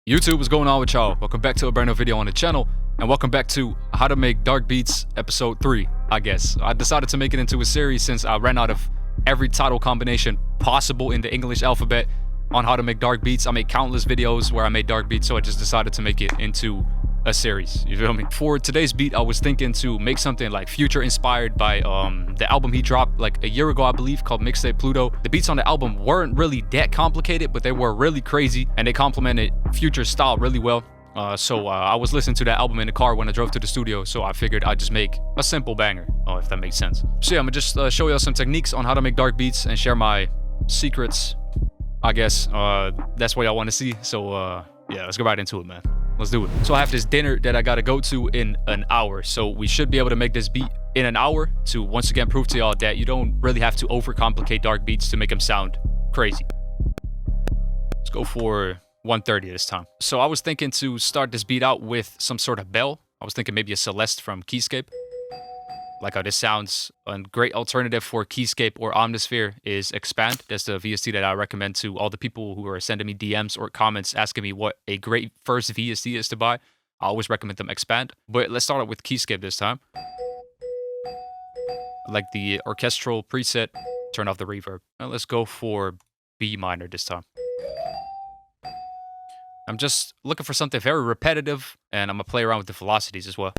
YouTube, what's going on with y'all? Welcome back to a brand new video on the channel, and welcome back to how to make dark beats episode 3, I guess. I decided to make it into a series since I ran out of every title combination possible in the English alphabet on how to make dark beats. I made countless videos where I made dark beats, so I just decided to make it into a series, you feel me? For today's beat, I was thinking to make something like Future inspired by the album he dropped like a year ago, I believe, called Mixtape Pluto. The beats on the album weren't really that complicated, but they were really crazy and they complemented Future's style really well. So I was listening to that album in the car when I drove to the studio, so I figured I'd just make a simple banger, if that makes sense. So yeah, I'm gonna just show y'all some techniques on how to make dark beats and share my secrets, I guess. That's what y'all want to see, so yeah, let's go right into it, man. Let's do it. So I have this dinner that I gotta go to in an hour, so we should be able to make this beat in an hour to once again prove to y'all that you don't really have to overcomplicate dark beats to make them sound crazy. Let's go for 1:30 this time. So I was thinking to start this beat out with some sort of bell. I was thinking maybe a Celeste from Keyscape. Like how this sounds. A great alternative for Keyscape or Omnisphere is Expand. That's the VST that I recommend to all the people who are sending me DMs or comments asking me what a great first VST is to buy. I always recommend them Expand. But let's start out with Keyscape this time. I like the orchestral preset. Turn off the reverb. Now let's go for B minor this time. I'm just looking for something very repetitive, and I'm gonna play around with the velocities as well.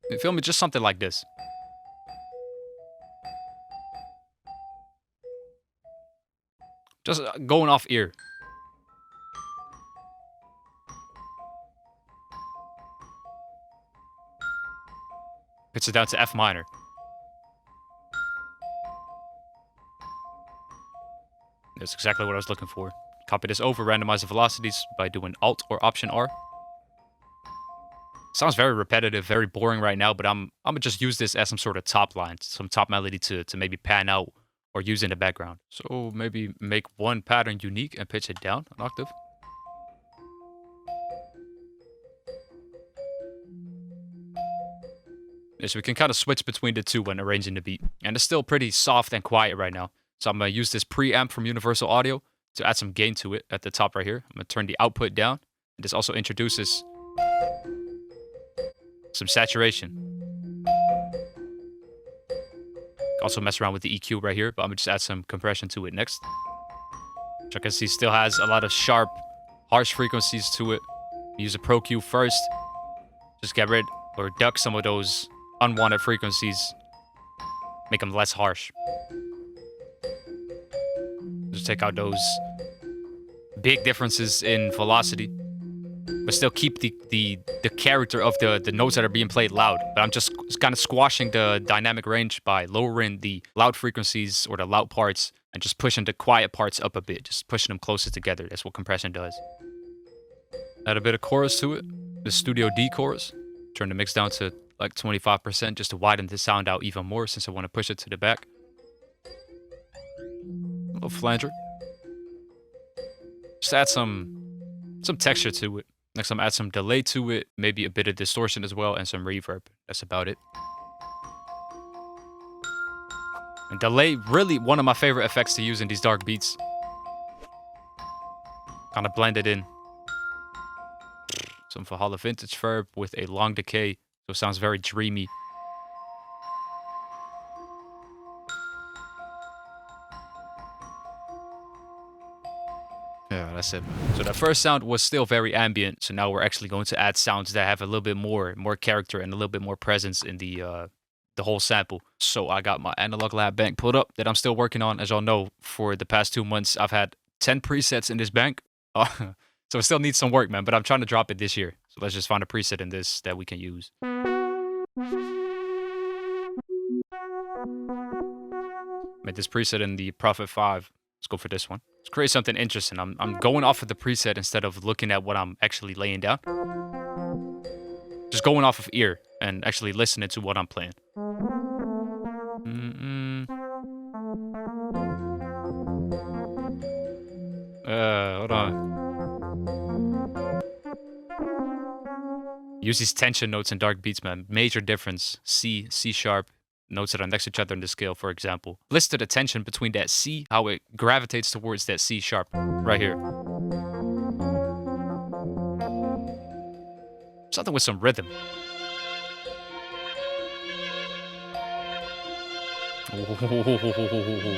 You feel me? Just something like this. Just going off ear. Pitch it down to F minor. That's exactly what I was looking for. Copy this over, randomize the velocities by doing Alt or Option R. Sounds very repetitive, very boring right now, but I'm gonna just use this as some sort of top line, some top melody to maybe pan out or use in the background. So maybe make one pattern unique and pitch it down an octave. So we can kind of switch between the two when arranging the beat. And it's still pretty soft and quiet right now. So I'm gonna use this preamp from Universal Audio to add some gain to it at the top right here. I'm gonna turn the output down. And this also introduces some saturation. Also mess around with the EQ right here, but I'm gonna just add some compression to it next. Which I can see still has a lot of sharp, harsh frequencies to it. Use a Pro Q first. Just get rid or duck some of those unwanted frequencies. Make them less harsh. Just take out those big differences in velocity, but still keep the character of the notes that are being played loud. But I'm just kind of squashing the dynamic range by lowering the loud frequencies or the loud parts and just pushing the quiet parts up a bit, just pushing them closer together. That's what compression does. Add a bit of chorus to it, the Studio D chorus. Turn the mix down to like 25% just to widen the sound out even more since I want to push it to the back. A little flanger. Just add some texture to it. Next, I'm gonna add some delay to it, maybe a bit of distortion as well, and some reverb. That's about it. And delay, really one of my favorite effects to use in these dark beats. Kind of blend it in. Some Valhalla vintage verb with a long decay, so it sounds very dreamy. Yeah, that's it. So the first sound was still very ambient, so now we're actually going to add sounds that have a little bit more character and a little bit more presence in the whole sample. So I got my Analog Lab bank pulled up that I'm still working on. As y'all know, for the past 2 months, I've had 10 presets in this bank. So it still needs some work, man, but I'm trying to drop it this year. So let's just find a preset in this that we can use. Made this preset in the Prophet 5. Let's go for this one. Let's create something interesting. I'm going off of the preset instead of looking at what I'm actually laying down. Just going off of ear and actually listening to what I'm playing. Hold on. Use these tension notes in dark beats, man. Major difference. C, C sharp, notes that are next to each other in the scale, for example. Listen to the tension between that C, how it gravitates towards that C sharp right here. Something with some rhythm.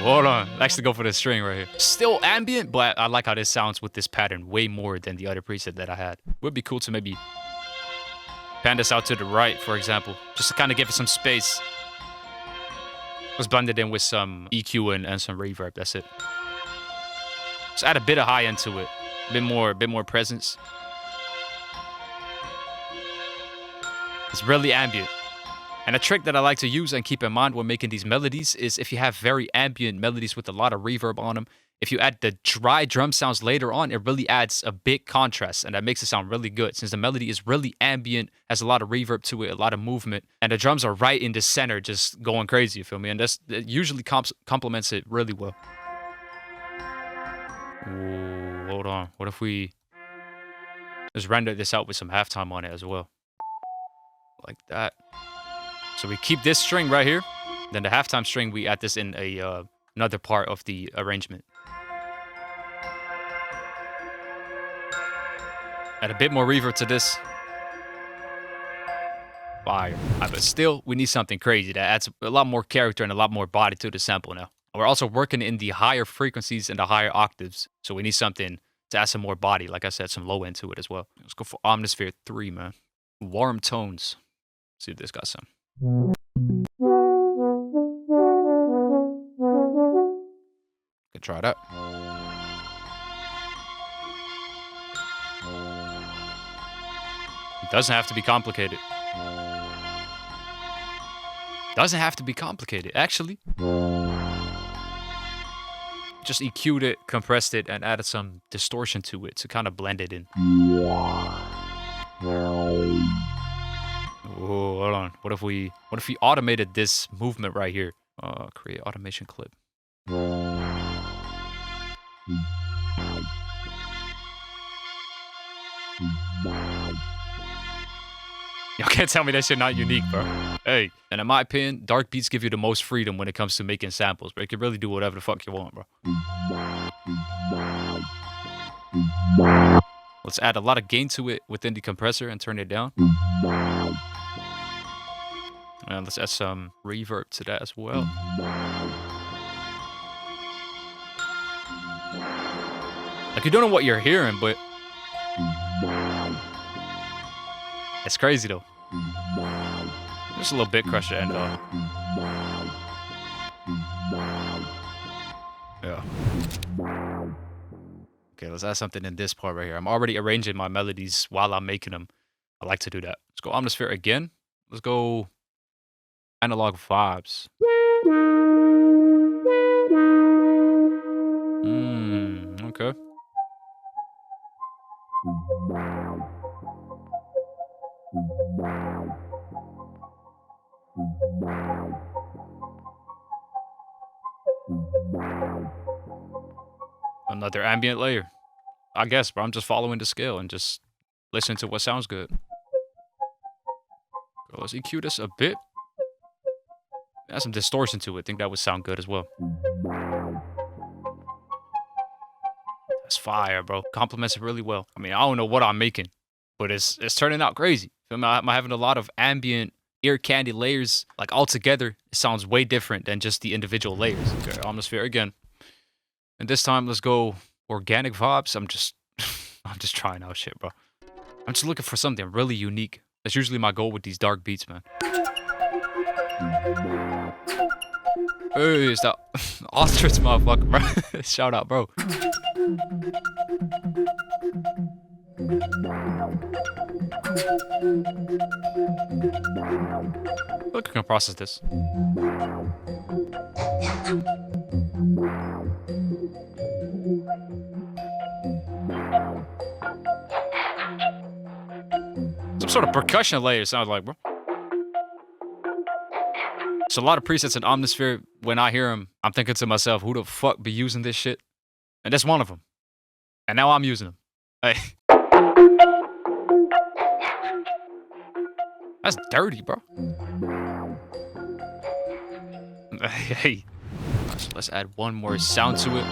Hold on. Let's actually go for the string right here. Still ambient, but I like how this sounds with this pattern way more than the other preset that I had. Would be cool to maybe pan this out to the right, for example, just to kind of give it some space. Let's blend it in with some EQ and some reverb. That's it. Just add a bit of high end to it. A bit more presence. It's really ambient. And a trick that I like to use and keep in mind when making these melodies is if you have very ambient melodies with a lot of reverb on them, if you add the dry drum sounds later on, it really adds a big contrast, and that makes it sound really good. Since the melody is really ambient, has a lot of reverb to it, a lot of movement, and the drums are right in the center, just going crazy, you feel me? And that usually complements it really well. Ooh, hold on. What if we just render this out with some halftime on it as well? Like that. So we keep this string right here. Then the halftime string, we add this in another part of the arrangement. Add a bit more reverb to this. Fire. But still, we need something crazy that adds a lot more character and a lot more body to the sample now. We're also working in the higher frequencies and the higher octaves. So we need something to add some more body. Like I said, some low end to it as well. Let's go for Omnisphere 3, man. Warm tones. See if this got some. Could try that. It doesn't have to be complicated. Doesn't have to be complicated, actually. Just EQ'd it, compressed it, and added some distortion to it to kind of blend it in. Oh, hold on. What if we automated this movement right here? Create automation clip. Y'all can't tell me that shit not unique, bro. Hey, and in my opinion, dark beats give you the most freedom when it comes to making samples, but you can really do whatever the fuck you want, bro. Let's add a lot of gain to it within the compressor and turn it down. And let's add some reverb to that as well. Like, you don't know what you're hearing, but it's crazy though. Just a little bit crusher and yeah. Okay, let's add something in this part right here. I'm already arranging my melodies while I'm making them. I like to do that. Let's go Omnisphere again. Let's go analog vibes. Okay. Another ambient layer. I guess, bro. I'm just following the scale and just listening to what sounds good. So let's EQ this a bit. Add some distortion to it. I think that would sound good as well. That's fire, bro. Complements it really well. I mean, I don't know what I'm making, but it's turning out crazy. I'm having a lot of ambient ear candy layers. Like, all together, it sounds way different than just the individual layers. Okay, Omnisphere again. And this time, let's go organic vibes. I'm just trying out shit, bro. I'm just looking for something really unique. That's usually my goal with these dark beats, man. Hey, it's that ostrich motherfucker, bro. Shout out, bro. Look, I can process this. Some sort of percussion layer, sounds like, bro. There's a lot of presets in Omnisphere. When I hear them, I'm thinking to myself, who the fuck be using this shit? And that's one of them. And now I'm using them. Hey. That's dirty, bro. Hey. So let's add one more sound to it.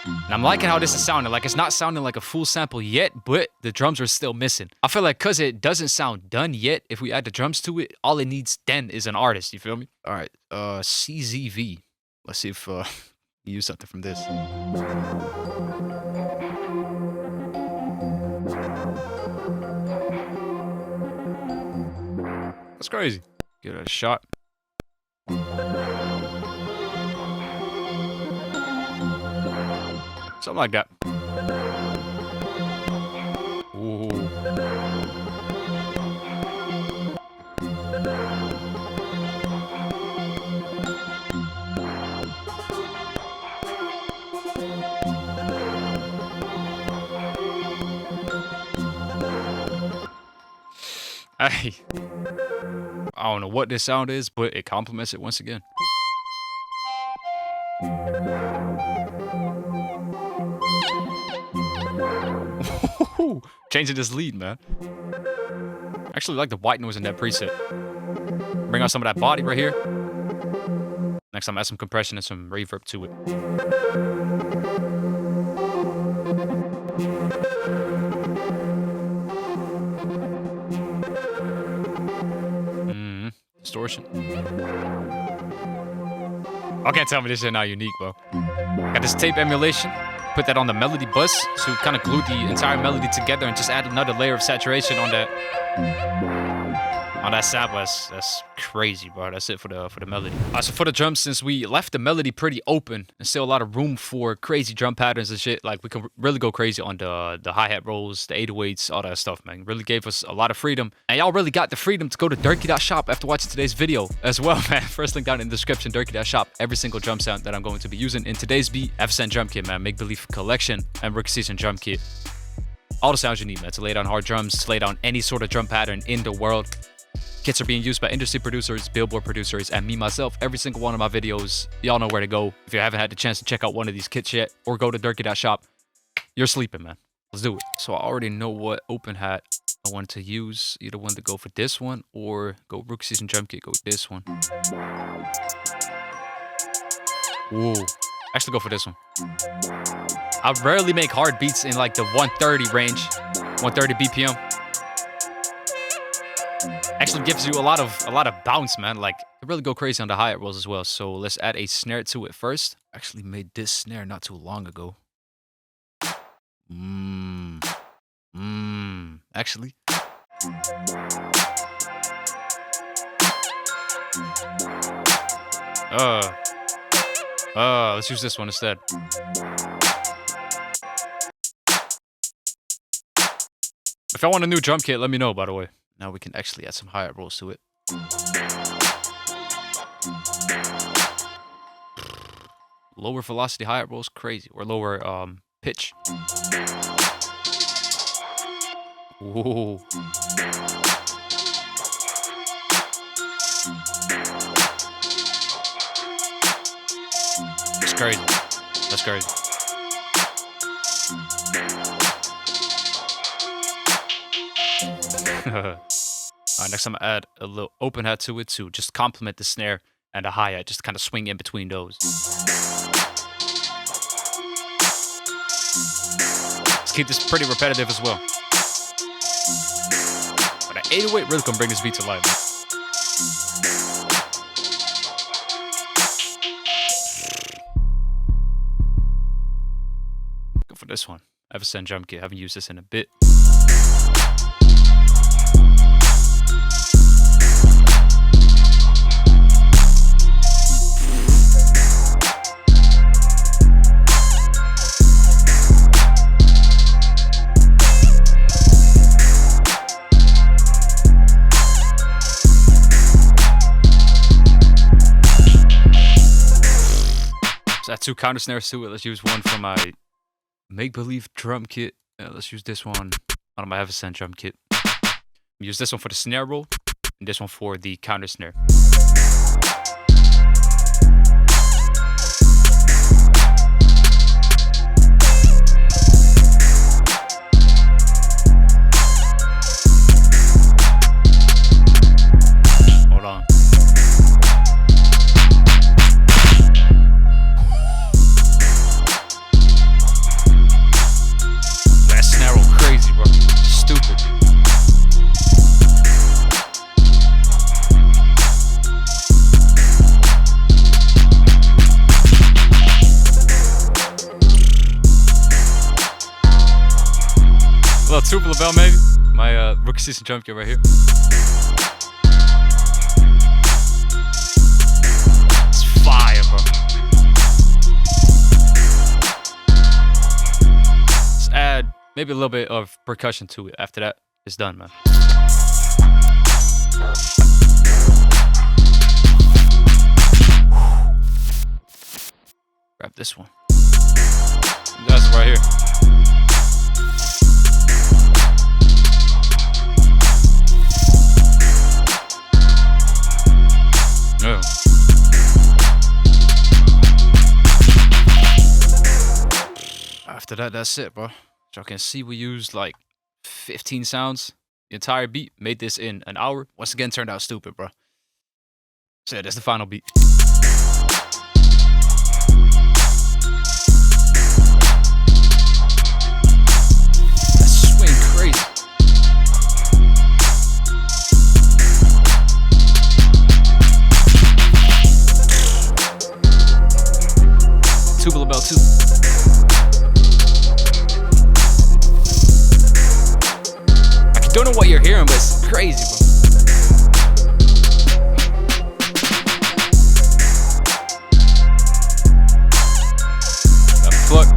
And I'm liking how this is sounding. Like, it's not sounding like a full sample yet, but the drums are still missing. I feel like because it doesn't sound done yet, if we add the drums to it, all it needs then is an artist. You feel me? All right, CZV. Let's see if we use something from this. That's crazy. Give it a shot. Something like that. Ooh. Hey. I don't know what this sound is, but it complements it once again. Changing this lead, man. I actually like the white noise in that preset. Bring out some of that body right here. Next time, add some compression and some reverb to it. Distortion. Oh, can't tell me this shit not unique, bro. Got this tape emulation. Put that on the melody bus, so kind of glue the entire melody together and just add another layer of saturation on that sample. That's crazy, bro. That's it for the melody. So for the drums, since we left the melody pretty open and still a lot of room for crazy drum patterns and shit, like we can really go crazy on the hi-hat rolls, the 808s, all that stuff, man. Really gave us a lot of freedom. And y'all really got the freedom to go to dirkey.shop after watching today's video as well, man. First link down in the description, dirkey.shop. Every single drum sound that I'm going to be using in today's beat. Accent drum kit, man. Make Believe collection and Rookie Season drum kit. All the sounds you need, man, to lay down hard drums, to lay down any sort of drum pattern in the world. Kits are being used by industry producers, Billboard producers, and me, myself. Every single one of my videos, y'all know where to go. If you haven't had the chance to check out one of these kits yet, or go to dirkey.shop, you're sleeping, man. Let's do it. So I already know what open hat I want to use. Either one to go for this one, or go Rookie Season drum kit, go with this one. Ooh, actually go for this one. I rarely make hard beats in like the 130 range, 130 BPM. Actually gives you a lot of bounce, man. Like, it really go crazy on the hi-hat rolls as well. So let's add a snare to it first. Actually made this snare not too long ago. Actually. Let's use this one instead. If I want a new drum kit, let me know, by the way. Now we can actually add some hi-hat rolls to it. Lower velocity hi-hat rolls, crazy. Or lower pitch. Whoa. That's crazy. That's crazy. Alright, next I'm gonna add a little open hat to it to just complement the snare and the hi-hat, just kind of swing in between those. Let's keep this pretty repetitive as well. But that 808 really can bring this beat to life. Go for this one. Accent drum kit. Haven't used this in a bit. Add two counter snares to it. Let's use one from my Make Believe drum kit. Let's use this one out of my Accent drum kit. Use this one for the snare roll, and this one for the counter snare. Hold on. little tubular bell maybe. My rookie season drum kit right here. It's fire, bro. Let's add maybe a little bit of percussion to it. After that, it's done, man. Grab this one. That's right here. Oh. After that, that's it, bro. Y'all can see we used like 15 sounds. The entire beat, made this in an hour. Once again, turned out stupid, bro. So yeah, that's the final beat. Tubular bell too. I don't know what you're hearing, but it's crazy, bro. That pluck.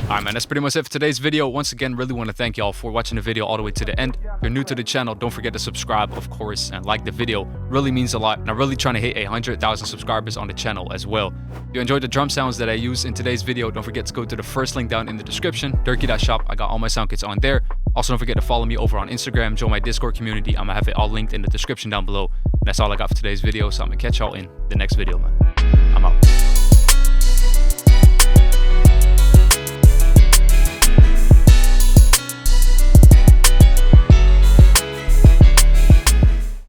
Alright, man, that's pretty much it for today's video. Once again, really want to thank y'all for watching the video all the way to the end. If you're new to the channel, don't forget to subscribe, of course, and like the video. Really means a lot, and I'm really trying to hit 100,000 subscribers on the channel as well. If you enjoyed the drum sounds that I used in today's video, don't forget to go to the first link down in the description, dirkey.shop. I got all my sound kits on there. Also, don't forget to follow me over on Instagram, join my Discord community. I'm gonna have it all linked in the description down below. And that's all I got for today's video, so I'm gonna catch y'all in the next video, man. I'm out.